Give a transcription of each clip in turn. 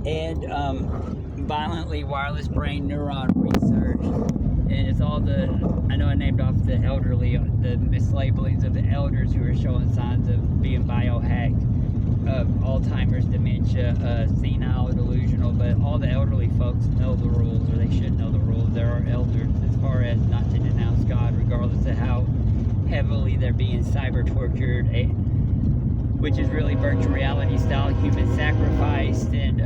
and violently wireless brain neuron research. And it's all I know I named off the elderly, the mislabelings of the elders who are showing signs of being biohacked, Alzheimer's, dementia, senile, delusional, but all the elderly folks know the rules, or they should know the rules. There are elders as far as not to denounce God, regardless of how heavily they're being cyber tortured, which is really virtual reality style human sacrifice and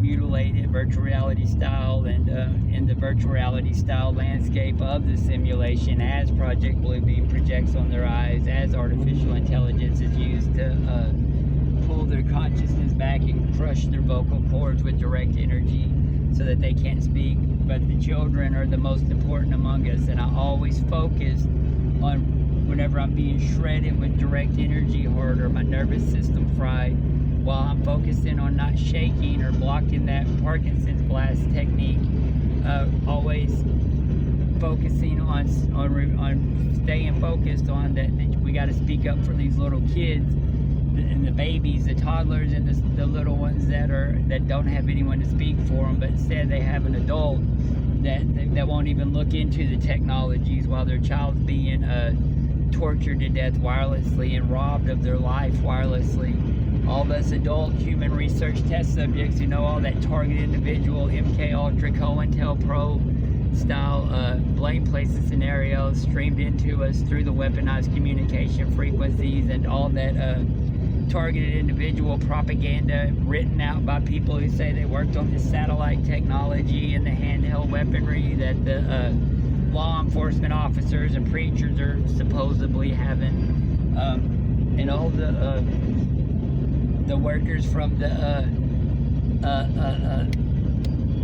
mutilated virtual reality style, and in the virtual reality style landscape of the simulation, as Project Bluebeam projects on their eyes, as artificial intelligence is used to pull their consciousness back and crush their vocal cords with direct energy so that they can't speak. But the children are the most important among us, and I always focus on, whenever I'm being shredded with direct energy hard or my nervous system fried, while I'm focusing on not shaking or blocking that Parkinson's blast technique, always focusing on staying focused on that we got to speak up for these little kids and the babies, the toddlers, and the little ones that don't have anyone to speak for them, but instead they have an adult that won't even look into the technologies while their child's being tortured to death wirelessly and robbed of their life wirelessly. All of us adult human research test subjects who know all that target individual MK Ultra COINTELPRO style blame places scenarios streamed into us through the weaponized communication frequencies, and all that targeted individual propaganda written out by people who say they worked on this satellite technology and the handheld weaponry that the law enforcement officers and preachers are supposedly having, and all the workers from the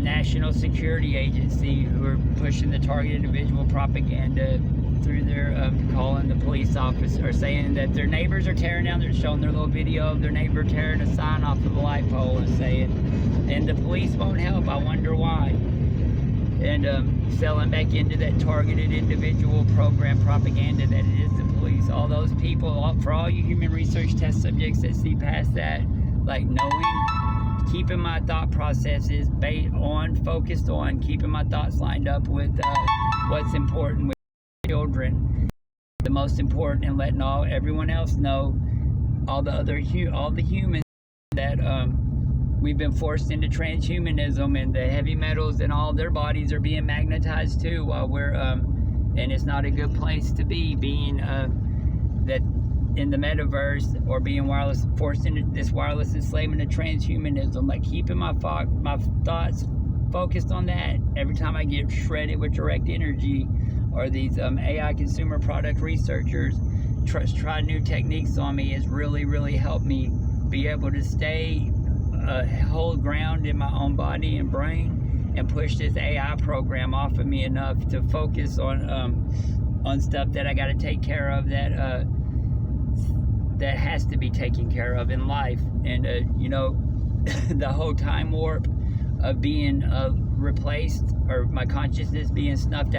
National Security Agency who are pushing the target individual propaganda through their calling the police officer, saying that their neighbors are tearing down, they're showing their little video of their neighbor tearing a sign off of a light pole and saying, and the police won't help, I wonder why. And selling back into that targeted individual program propaganda that it is the police. All those people, for all you human research test subjects that see past that, like knowing, keeping my thought processes focused on keeping my thoughts lined up with what's important with children, the most important, and letting everyone else know, all the humans that we've been forced into transhumanism, and the heavy metals and all their bodies are being magnetized too, while we're and it's not a good place to be, being that in the metaverse, or being forced into this wireless enslavement of transhumanism. Like keeping my thoughts focused on that every time I get shredded with direct energy, or these AI consumer product researchers try new techniques on me, has really helped me be able to hold ground in my own body and brain, and push this AI program off of me enough to focus on stuff that I got to take care of, that has to be taken care of in life. And the whole time warp of being replaced, or my consciousness being snuffed out